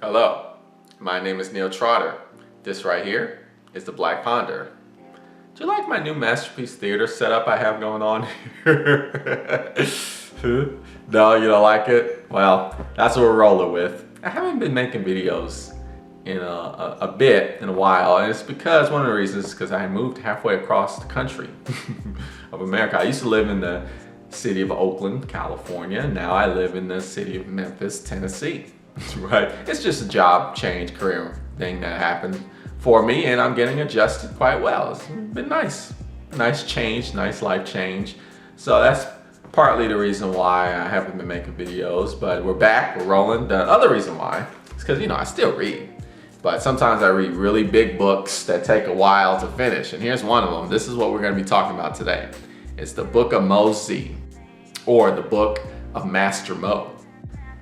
Hello, my name is Neil Trotter. This right here is the Black Ponder. Do you like my new Masterpiece Theater setup I have going on here? No, you don't like it? Well, that's what we're rolling with. I haven't been making videos in a while, and it's because one of the reasons is because I moved halfway across the country of America. I used to live in the city of Oakland, California. Now I live in the city of Memphis, Tennessee. Right? It's just a job change, career thing that happened for me, and I'm getting adjusted quite well. It's been nice. Nice change, nice life change. So that's partly the reason why I haven't been making videos, but we're back, we're rolling. The other reason why is because, I still read. But sometimes I read really big books that take a while to finish, and here's one of them. This is what we're going to be talking about today. It's the Book of Mo-Z, or the Book of Master Mo.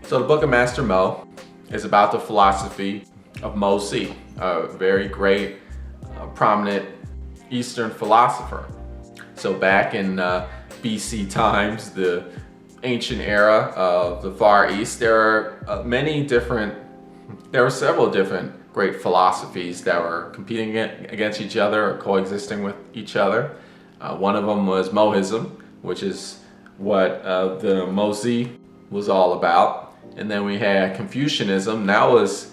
So the Book of Master Mo is about the philosophy of Mo-Z, a very great, prominent Eastern philosopher. So back in BC times, the ancient era of the Far East, there were several different great philosophies that were competing against each other or coexisting with each other. One of them was Mohism, which is what the Mo-Z was all about. And then we had Confucianism. That was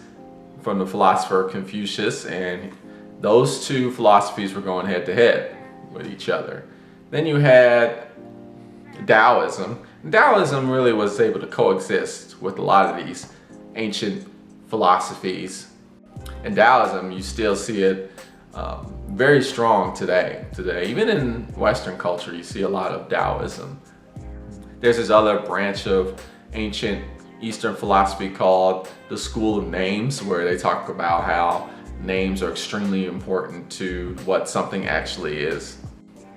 from the philosopher Confucius, and those two philosophies were going head to head with each other. Then you had Taoism. Taoism really was able to coexist with a lot of these ancient philosophies. In Taoism, you still see it very strong today. Even in Western culture, you see a lot of Taoism. There's this other branch of ancient Eastern philosophy called the School of Names, where they talk about how names are extremely important to what something actually is.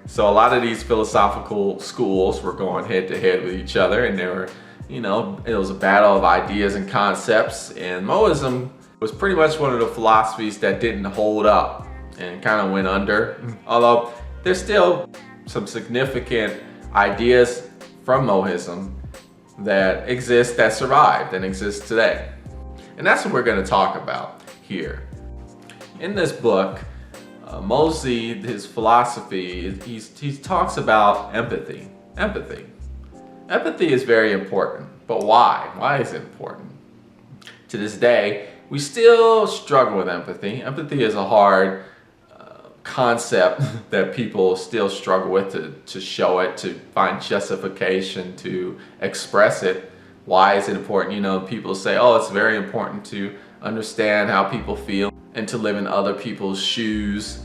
So a lot of these philosophical schools were going head to head with each other, and they were, it was a battle of ideas and concepts, and Mohism was pretty much one of the philosophies that didn't hold up and kind of went under. Although there's still some significant ideas from Mohism that exist, that survived and exist today. And that's what we're going to talk about here. In this book, Mo-Z, his philosophy, he talks about empathy. Empathy is very important, but why? Why is it important? To this day, we still struggle with empathy. Empathy is a hard concept that people still struggle with to show it, to find justification, to express it. Why is it important? People say, oh, it's very important to understand how people feel and to live in other people's shoes.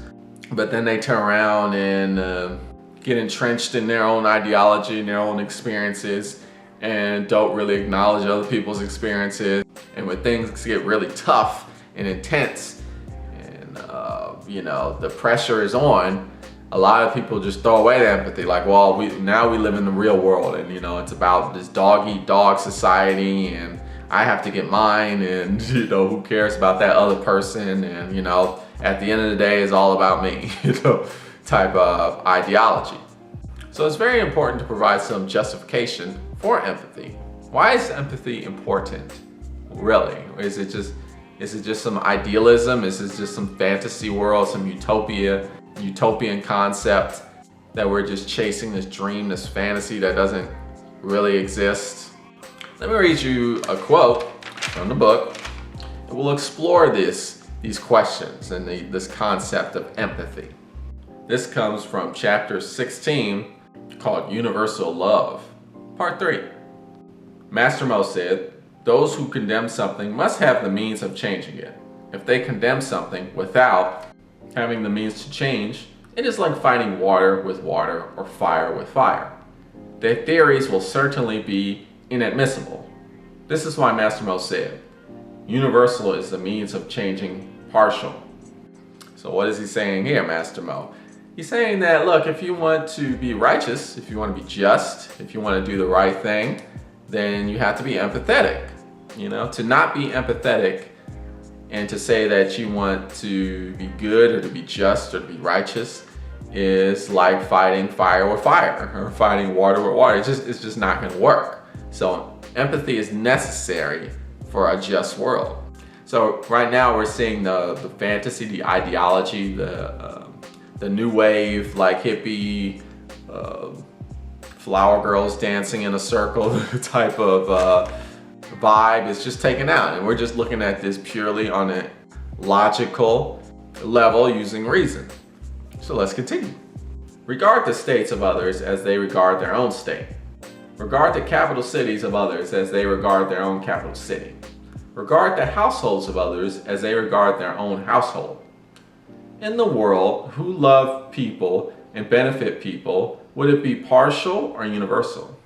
But then they turn around and get entrenched in their own ideology and their own experiences and don't really acknowledge other people's experiences. And when things get really tough and intense, the pressure is on, a lot of people just throw away the empathy. Like, well, now we live in the real world, and it's about this dog-eat-dog society, and I have to get mine, and who cares about that other person, and at the end of the day, it's all about me, type of ideology. So it's very important to provide some justification for empathy. Why is empathy important? Really? Is it just some idealism? Is it just some fantasy world, some utopian concept that we're just chasing, this dream, this fantasy that doesn't really exist? Let me read you a quote from the book, and we'll explore these questions and this concept of empathy. This comes from chapter 16, called Universal Love, part 3. Master Mo said, "Those who condemn something must have the means of changing it. If they condemn something without having the means to change, it is like fighting water with water or fire with fire. Their theories will certainly be inadmissible. This is why Master Mo said, universal is the means of changing partial." So what is he saying here, Master Mo? He's saying that, look, if you want to be righteous, if you want to be just, if you want to do the right thing, then you have to be empathetic. To not be empathetic and to say that you want to be good or to be just or to be righteous is like fighting fire with fire or fighting water with water. It's just not going to work. So empathy is necessary for a just world. So right now we're seeing the fantasy, the ideology, the new wave, like hippie, flower girls dancing in a circle type of vibe is just taken out. And we're just looking at this purely on a logical level using reason. So let's continue. Regard the states of others as they regard their own state. Regard the capital cities of others as they regard their own capital city. Regard the households of others as they regard their own household. In the world, who love people and benefit people, would it be partial or universal?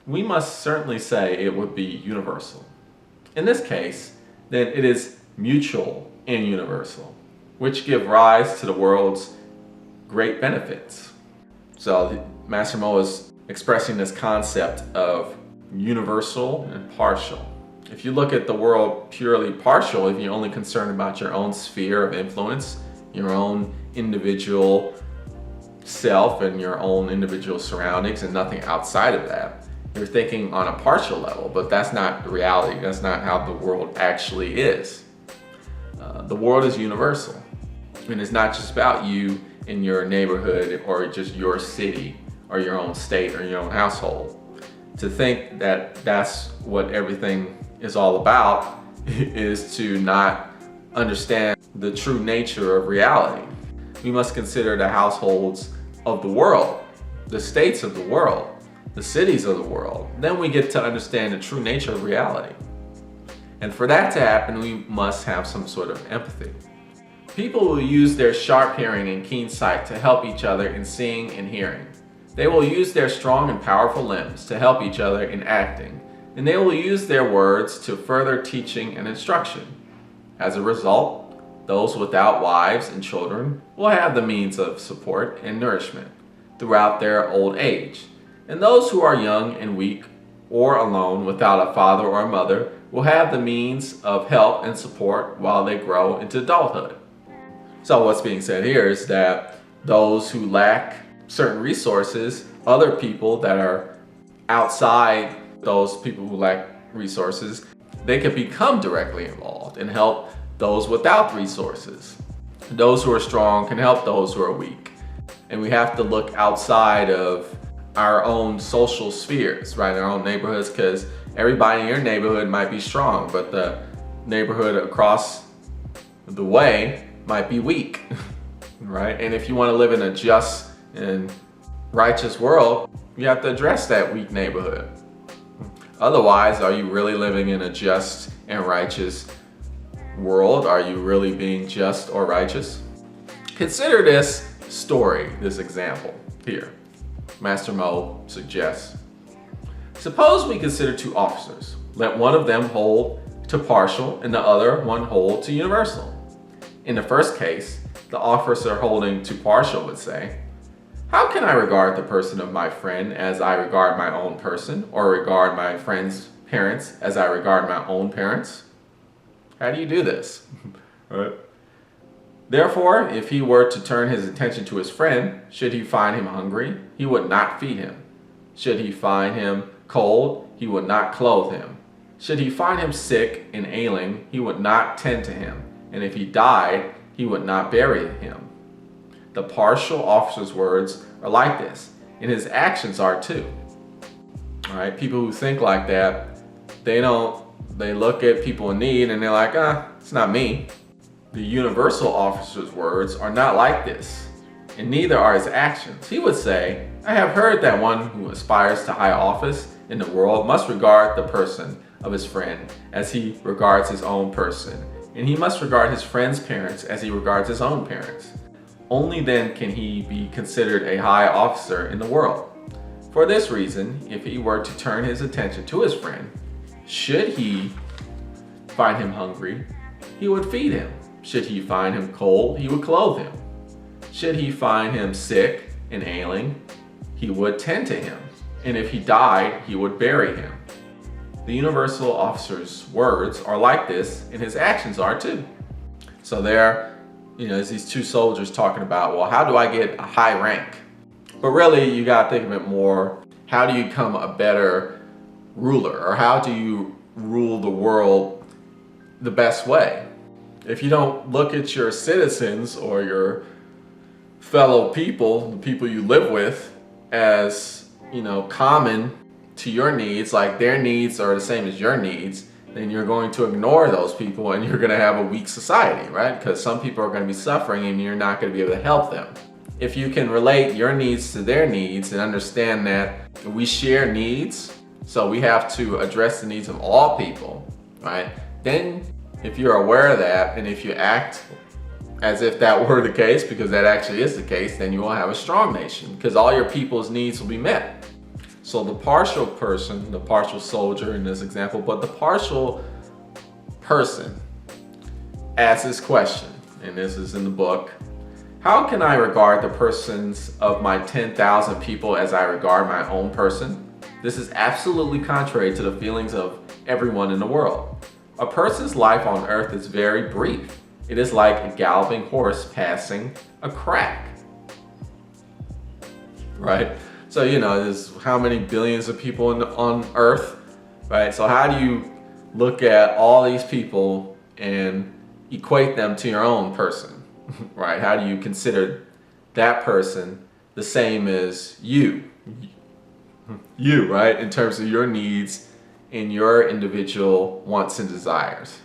We must certainly say it would be universal. In this case, then it is mutual and universal, which give rise to the world's great benefits. So Master Mo is expressing this concept of universal and partial. If you look at the world purely partial, if you're only concerned about your own sphere of influence, your own individual self and your own individual surroundings and nothing outside of that, you're thinking on a partial level, but that's not the reality. That's not how the world actually is. The world is universal, and it's not just about you in your neighborhood or just your city or your own state or your own household. To think that that's what everything is all about is to not understand the true nature of reality. We must consider the households of the world, the states of the world, the cities of the world. Then we get to understand the true nature of reality. And for that to happen, we must have some sort of empathy. People will use their sharp hearing and keen sight to help each other in seeing and hearing. They will use their strong and powerful limbs to help each other in acting, and they will use their words to further teaching and instruction. As a result, those without wives and children will have the means of support and nourishment throughout their old age, and those who are young and weak or alone without a father or a mother will have the means of help and support while they grow into adulthood. So what's being said here is that those who lack certain resources, other people that are outside those people who lack resources, they can become directly involved and help those without resources. Those who are strong can help those who are weak. And we have to look outside of our own social spheres, right? Our own neighborhoods, because everybody in your neighborhood might be strong, but the neighborhood across the way might be weak, right? And if you want to live in a just and righteous world, you have to address that weak neighborhood. Otherwise, are you really living in a just and righteous world? Are you really being just or righteous? Consider this story, this example here. Master Mo suggests. Suppose we consider two officers. Let one of them hold to partial and the other one hold to universal. In the first case, the officer holding to partial would say, "How can I regard the person of my friend as I regard my own person, or regard my friend's parents as I regard my own parents?" How do you do this? Right? Therefore, if he were to turn his attention to his friend, should he find him hungry, he would not feed him. Should he find him cold, he would not clothe him. Should he find him sick and ailing, he would not tend to him. And if he died, he would not bury him. The partial officer's words are like this, and his actions are too. All right, people who think like that, they look at people in need and they're like, it's not me. The universal officer's words are not like this, and neither are his actions. He would say, "I have heard that one who aspires to high office in the world must regard the person of his friend as he regards his own person, and he must regard his friend's parents as he regards his own parents. Only then can he be considered a high officer in the world. For this reason, if he were to turn his attention to his friend, should he find him hungry, he would feed him. Should he find him cold, he would clothe him. Should he find him sick and ailing, he would tend to him. And if he died, he would bury him." The universal officer's words are like this, and his actions are too. So there, there's these two soldiers talking about, well, how do I get a high rank? But really, you gotta think of it more, how do you become a better ruler? Or how do you rule the world the best way? If you don't look at your citizens or your fellow people, the people you live with, as, common to your needs, like their needs are the same as your needs, then you're going to ignore those people and you're going to have a weak society, right? Because some people are going to be suffering and you're not going to be able to help them. If you can relate your needs to their needs and understand that we share needs, so we have to address the needs of all people, right? Then if you're aware of that and if you act as if that were the case, because that actually is the case, then you will have a strong nation because all your people's needs will be met. So the partial person, the partial soldier in this example, but the partial person asks this question, and this is in the book: how can I regard the persons of my 10,000 people as I regard my own person? This is absolutely contrary to the feelings of everyone in the world. A person's life on earth is very brief. It is like a galloping horse passing a crack. Right? So, there's how many billions of people on earth, right? So how do you look at all these people and equate them to your own person, right? How do you consider that person the same as you? You, right? In terms of your needs and your individual wants and desires.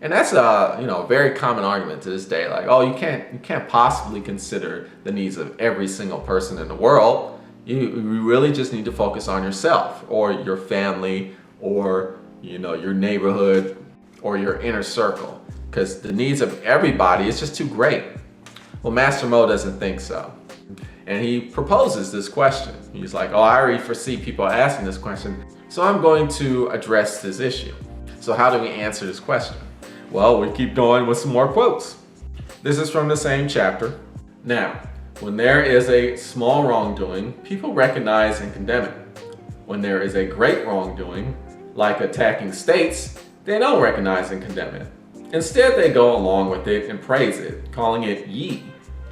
And that's a very common argument to this day. Like, oh, you can't possibly consider the needs of every single person in the world. You really just need to focus on yourself or your family or your neighborhood or your inner circle, because the needs of everybody is just too great. Well, Master Mo doesn't think so. And he proposes this question. He's like, oh, I already foresee people asking this question, so I'm going to address this issue. So how do we answer this question? Well, we keep going with some more quotes. This is from the same chapter. Now, when there is a small wrongdoing, people recognize and condemn it. When there is a great wrongdoing, like attacking states, they don't recognize and condemn it. Instead, they go along with it and praise it, calling it yi.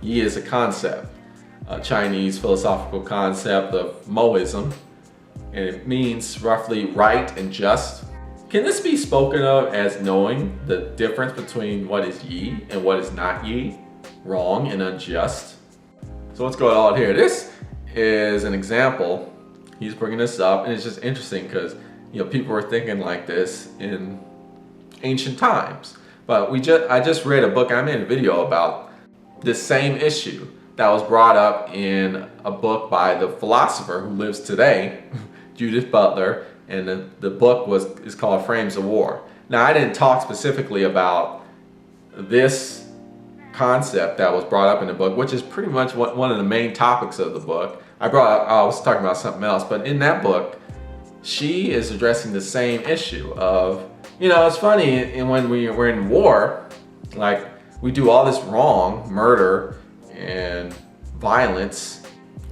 Yi is a concept, a Chinese philosophical concept of Mohism, and it means roughly right and just. Can this be spoken of as knowing the difference between what is yi and what is not yi, wrong and unjust? So what's going on here? This is an example. He's bringing this up, and it's just interesting because people were thinking like this in ancient times. But I just read a book. I made a video about this same issue that was brought up in a book by the philosopher who lives today, Judith Butler, and the book is called Frames of War. Now, I didn't talk specifically about this concept that was brought up in the book, which is pretty much one of the main topics of the book. I was talking about something else, but in that book, she is addressing the same issue of, it's funny, and when we're in war, like we do all this wrong, murder and violence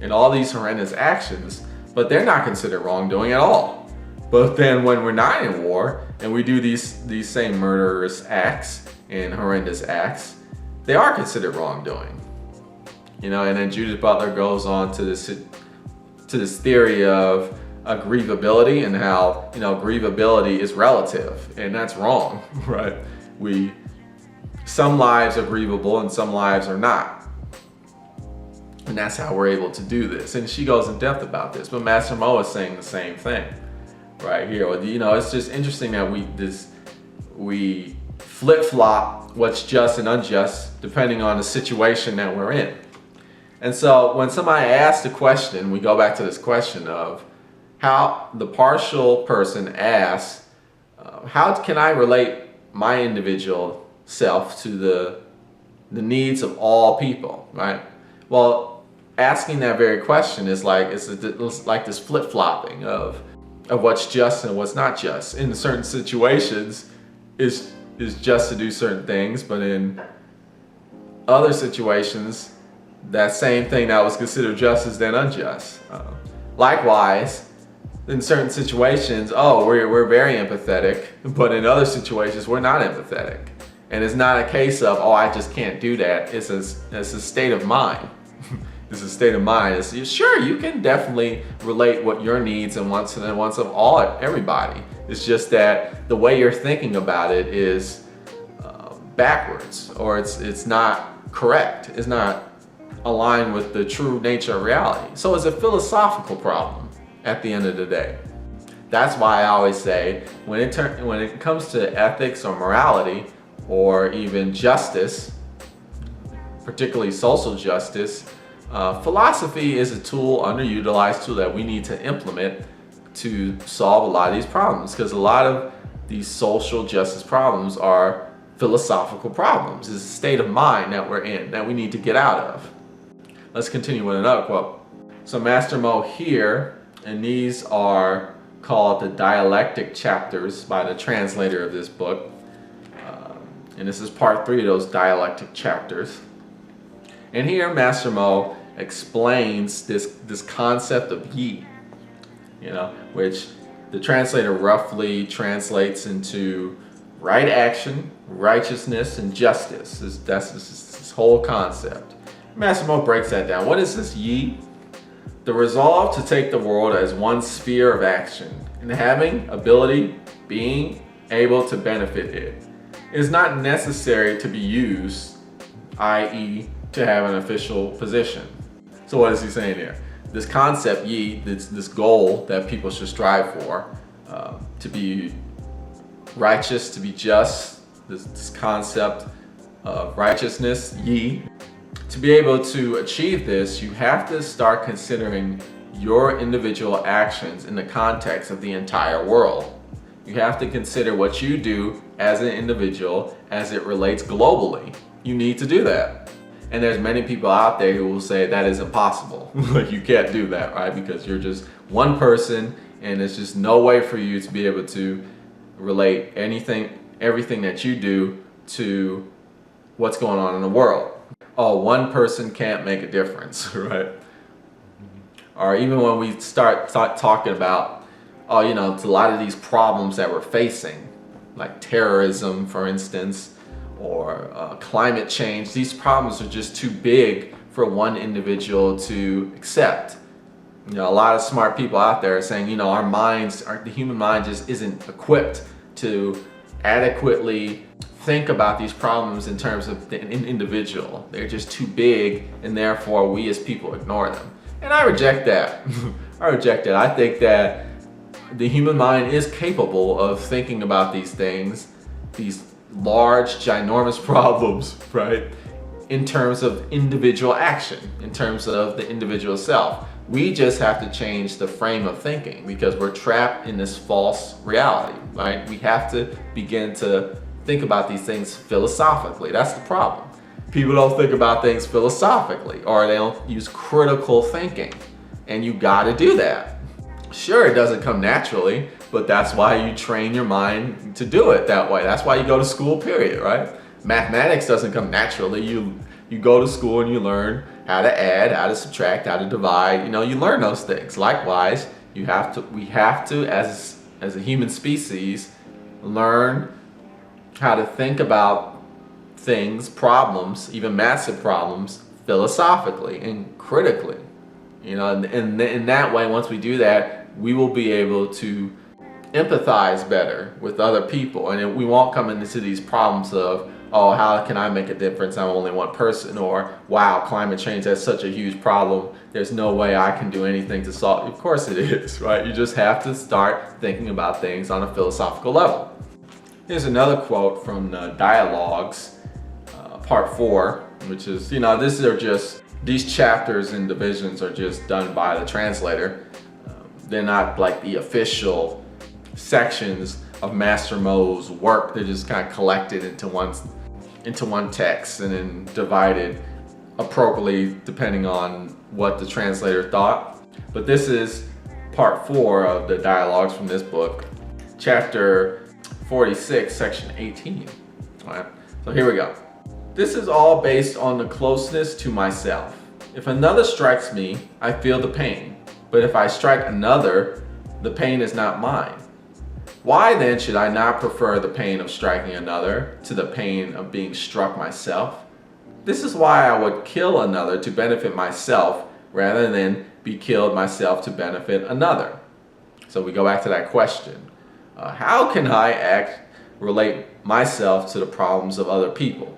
and all these horrendous actions, but they're not considered wrongdoing at all. But then when we're not in war and we do these same murderous acts and horrendous acts, they are considered wrongdoing. And then Judith Butler goes on to this theory of grievability and how grievability is relative, and that's wrong, right? Some lives are grievable and some lives are not, and that's how we're able to do this. And she goes in depth about this, but Master Mo is saying the same thing right here. It's just interesting that we flip-flop what's just and unjust depending on the situation that we're in. And so when somebody asks the question, we go back to this question of how the partial person asks, how can I relate my individual self to the needs of all people, right? Well, asking that very question is like it's like this flip-flopping of what's just and what's not just. In certain situations, is just to do certain things, but in other situations, that same thing that was considered just is then unjust. Likewise, in certain situations, we're very empathetic, but in other situations, we're not empathetic. And it's not a case of, I just can't do that. It's a state of mind. It's a state of mind. Sure, you can definitely relate what your needs and wants and the wants of everybody. It's just that the way you're thinking about it is backwards, or it's not correct. It's not aligned with the true nature of reality. So it's a philosophical problem at the end of the day. That's why I always say when it comes to ethics or morality or even justice, particularly social justice, philosophy is a tool, underutilized tool that we need to implement to solve a lot of these problems, because a lot of these social justice problems are philosophical problems. It's a state of mind that we're in that we need to get out of. Let's continue with another quote. So Master Mo here, and these are called the Dialectic Chapters by the translator of this book. And this is part 3 of those Dialectic Chapters. And here Master Mo explains this concept of yi, which the translator roughly translates into right action, righteousness, and justice. That's this whole concept. Master Mo breaks that down. What is this yi? The resolve to take the world as one sphere of action, and having ability, being able to benefit it. It is not necessary to be used, i.e. to have an official position. So what is he saying here? This concept yi, this goal that people should strive for, to be righteous, to be just, this concept of righteousness, yi. To be able to achieve this, you have to start considering your individual actions in the context of the entire world. You have to consider what you do as an individual as it relates globally. You need to do that. And there's many people out there who will say that is impossible. You can't do that, right? Because you're just one person and there's just no way for you to be able to relate everything that you do to what's going on in the world. Oh, one person can't make a difference, right? Or even when we start talking about, it's a lot of these problems that we're facing, like terrorism, for instance, or climate change. These problems are just too big for one individual to accept. A lot of smart people out there are saying, the human mind just isn't equipped to adequately think about these problems in terms of an individual. They're just too big, and therefore we as people ignore them. And I reject that. I think that the human mind is capable of thinking about these things, these large, ginormous problems, right? In terms of individual action, in terms of the individual self. We just have to change the frame of thinking because we're trapped in this false reality, right? We have to begin to think about these things philosophically. That's the problem. People don't think about things philosophically, or they don't use critical thinking. And you gotta do that. Sure, it doesn't come naturally, but that's why you train your mind to do it that way. That's why you go to school, period, right? Mathematics doesn't come naturally. You go to school and you learn how to add, how to subtract, how to divide. You learn those things. Likewise, we have to, as a human species, learn how to think about things, problems, even massive problems, philosophically and critically. And in that way, once we do that, we will be able to empathize better with other people, and we won't come into these problems of, oh, how can I make a difference? I'm only one person, or wow, climate change is such a huge problem. There's no way I can do anything to solve it. Of course it is, right? You just have to start thinking about things on a philosophical level. Here's another quote from the Dialogues, part 4, which is, these chapters and divisions are just done by the translator. They're not like the official sections of Master Mo's work. They're just kind of collected into one text and then divided appropriately depending on what the translator thought. But this is part 4 of the Dialogues from this book, chapter 46, section 18. All right, so here we go. This is all based on the closeness to myself. If another strikes me, I feel the pain. But if I strike another, the pain is not mine. Why then should I not prefer the pain of striking another to the pain of being struck myself? This is why I would kill another to benefit myself rather than be killed myself to benefit another. So we go back to that question. How can I act relate myself to the problems of other people.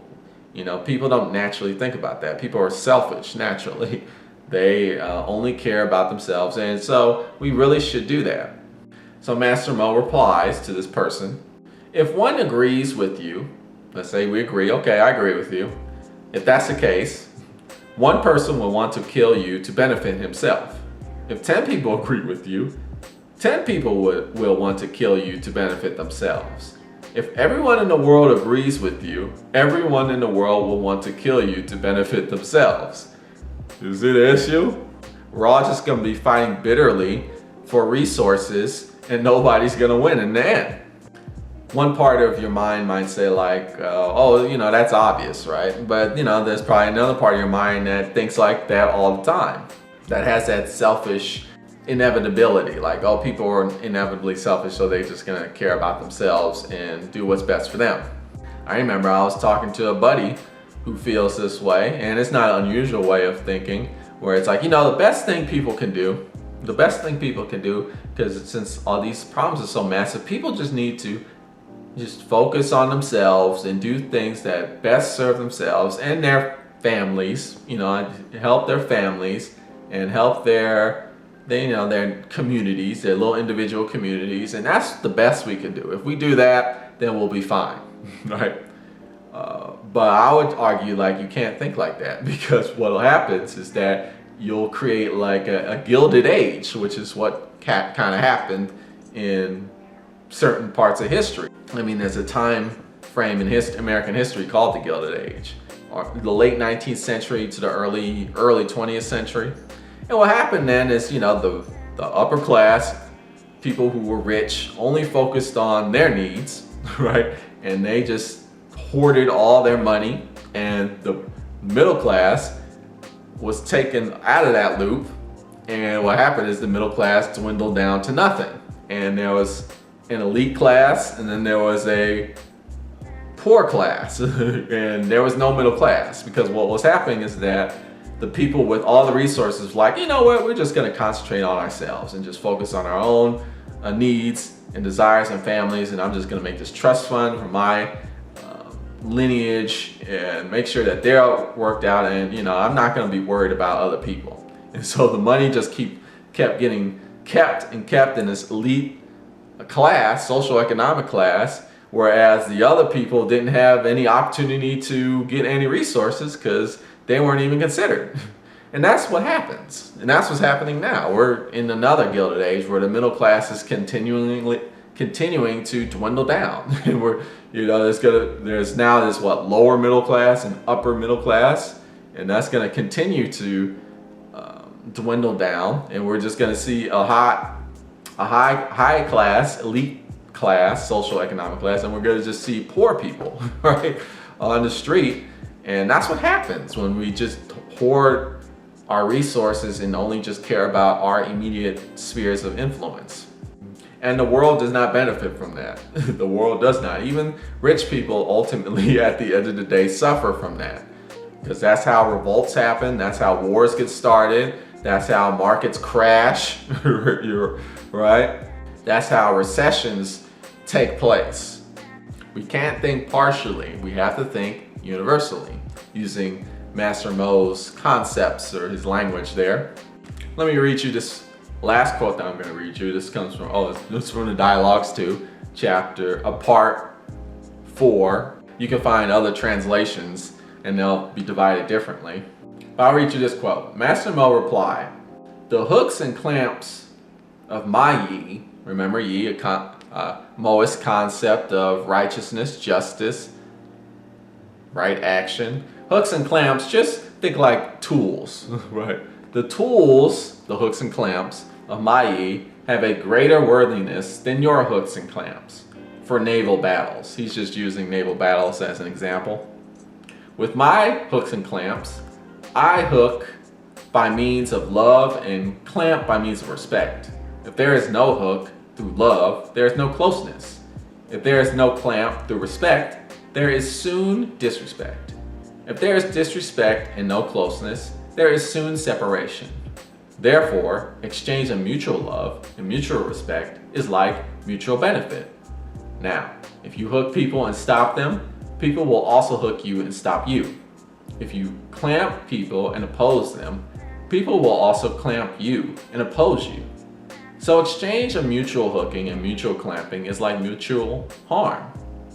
You know, people don't naturally think about that. People are selfish naturally. They only care about themselves, and so we really should do that. So Master Mo replies to this person, if one agrees with you, let's say we agree, okay, I agree with you. If that's the case, one person will want to kill you to benefit himself. If 10 people agree with you, 10 people will want to kill you to benefit themselves. If everyone in the world agrees with you, everyone in the world will want to kill you to benefit themselves. You see the issue? We're all just going to be fighting bitterly for resources, and nobody's going to win in the end. One part of your mind might say like, oh, you know, that's obvious, right? But, you know, there's probably another part of your mind that thinks like that all the time. That has that selfish inevitability. Like, oh, people are inevitably selfish, so they're just going to care about themselves and do what's best for them. I remember I was talking to a buddy who feels this way, and it's not an unusual way of thinking, where it's like, you know, the best thing people can do, because since all these problems are so massive, people just need to just focus on themselves and do things that best serve themselves and their families, you know, help their families and help their communities, their little individual communities, and that's the best we can do. If we do that, then we'll be fine, right? But I would argue like you can't think like that, because what happens is that you'll create like a Gilded Age, which is what kind of happened in certain parts of history. I mean, there's a time frame in American history called the Gilded Age, or the late 19th century to the early 20th century. And what happened then is, you know, the upper class, people who were rich, only focused on their needs, right? And they just hoarded all their money, and the middle class was taken out of that loop. And what happened is the middle class dwindled down to nothing. And there was an elite class, and then there was a poor class, and there was no middle class, because what was happening is that the people with all the resources were like, you know what, we're just going to concentrate on ourselves and just focus on our own needs and desires and families, and I'm just going to make this trust fund for my lineage and make sure that they're worked out, and you know, I'm not going to be worried about other people. And so the money just kept getting kept in this elite class, social economic class, whereas the other people didn't have any opportunity to get any resources because they weren't even considered. And that's what happens, and that's what's happening now. We're in another Gilded Age where the middle class is continuing to dwindle down. And we're, you know, there's now this lower middle class and upper middle class, and that's going to continue to dwindle down, and we're just going to see a high class, elite class, social economic class, and we're going to just see poor people right on the street. And that's what happens when we just hoard our resources and only just care about our immediate spheres of influence. And the world does not benefit from that. The world does not. Even rich people ultimately at the end of the day suffer from that, because that's how revolts happen, that's how wars get started, that's how markets crash, right? That's how recessions take place. We can't think partially, we have to think universally, using Master Mo's concepts or his language there. Let me read you this last quote that I'm going to read you. This comes from, this is from the Dialogues chapter, part 4. You can find other translations and they'll be divided differently. But I'll read you this quote. Master Mo replied, "The hooks and clamps of my yi," remember yi, a Moist concept of righteousness, justice, right action. Hooks and clamps, just think like tools, right? The tools, the hooks and clamps of my yi, have a greater worthiness than your hooks and clamps for naval battles. He's just using naval battles as an example. With my hooks and clamps, I hook by means of love and clamp by means of respect. If there is no hook through love, there is no closeness. If there is no clamp through respect, there is soon disrespect. If there is disrespect and no closeness, there is soon separation. Therefore, exchange of mutual love and mutual respect is like mutual benefit. Now, If you hook people and stop them, people will also hook you and stop you. If you clamp people and oppose them, people will also clamp you and oppose you. So exchange of mutual hooking and mutual clamping is like mutual harm.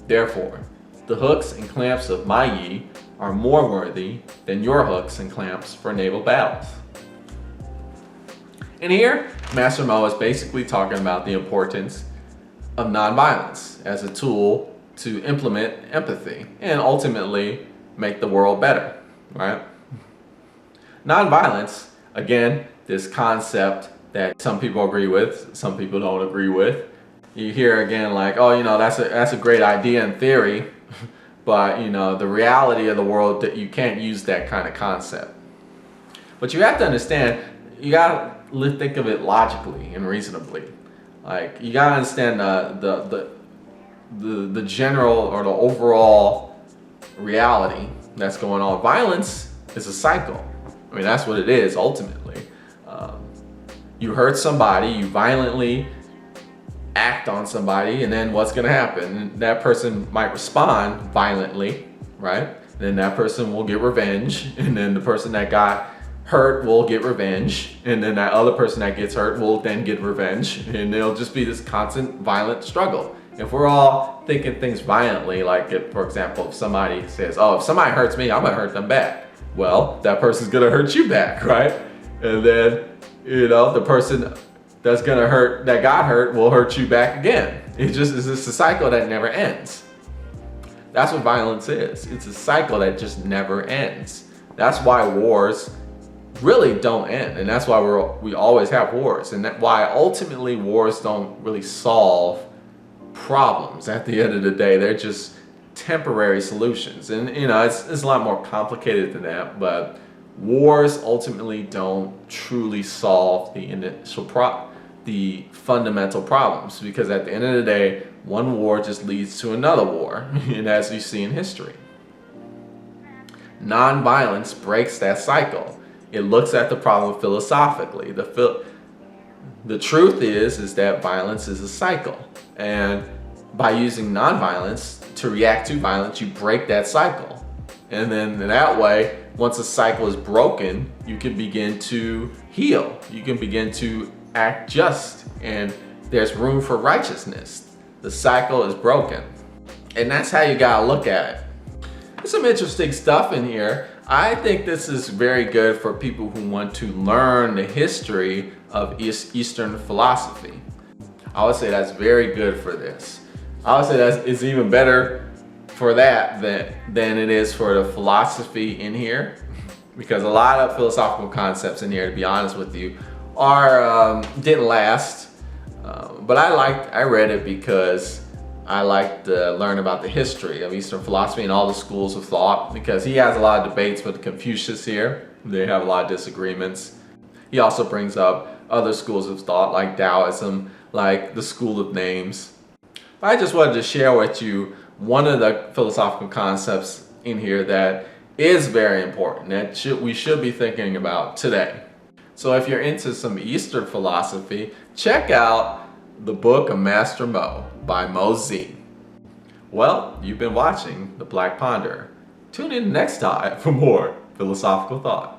Therefore, the hooks and clamps of my Yi are more worthy than your hooks and clamps for naval battles. And here, Master Mo is basically talking about the importance of nonviolence as a tool to implement empathy and ultimately make the world better, right? Nonviolence, again, this concept that some people agree with, some people don't agree with. You hear again like, oh, that's a great idea in theory, but the reality of the world, that you can't use that kind of concept. But you have to understand, you gotta think of it logically and reasonably. Like, you gotta understand the general or the overall reality that's going on. Violence is a cycle. I mean, that's what it is ultimately. You hurt somebody, you violently act on somebody, and then what's going to happen? That person might respond violently, right? Then that person will get revenge, and then the person that got hurt will get revenge, and then that other person that gets hurt will then get revenge, and it'll just be this constant violent struggle. If we're all thinking things violently, like for example, if somebody says, oh, if somebody hurts me, I'm going to hurt them back. Well, that person's going to hurt you back, right? And then, the person that got hurt will hurt you back again. It's a cycle that never ends. That's what violence is. It's a cycle that just never ends. That's why wars really don't end, and that's why we always have wars, and that's why ultimately wars don't really solve problems. At the end of the day, they're just temporary solutions, and it's a lot more complicated than that, but wars ultimately don't truly solve the fundamental problems, because at the end of the day, one war just leads to another war, and as you see in history. Nonviolence breaks that cycle. It looks at the problem philosophically. The truth is that violence is a cycle, and by using nonviolence to react to violence, you break that cycle. And then in that way, once a cycle is broken, you can begin to heal. You can begin to act just, and there's room for righteousness. The cycle is broken. And that's how you gotta look at it. There's some interesting stuff in here. I think this is very good for people who want to learn the history of Eastern philosophy. I would say that's very good for this. I would say it's even better for that than it is for the philosophy in here, because a lot of philosophical concepts in here, to be honest with you, didn't last. But I read it because I like to learn about the history of Eastern philosophy and all the schools of thought, because he has a lot of debates with Confucius here. They have a lot of disagreements. He also brings up other schools of thought like Taoism, like the School of Names. I just wanted to share with you one of the philosophical concepts in here that is very important, that we should be thinking about today. So if you're into some Eastern philosophy, check out the book of Master Mo by Mo Z. Well, you've been watching The Black Ponder. Tune in next time for more philosophical thought.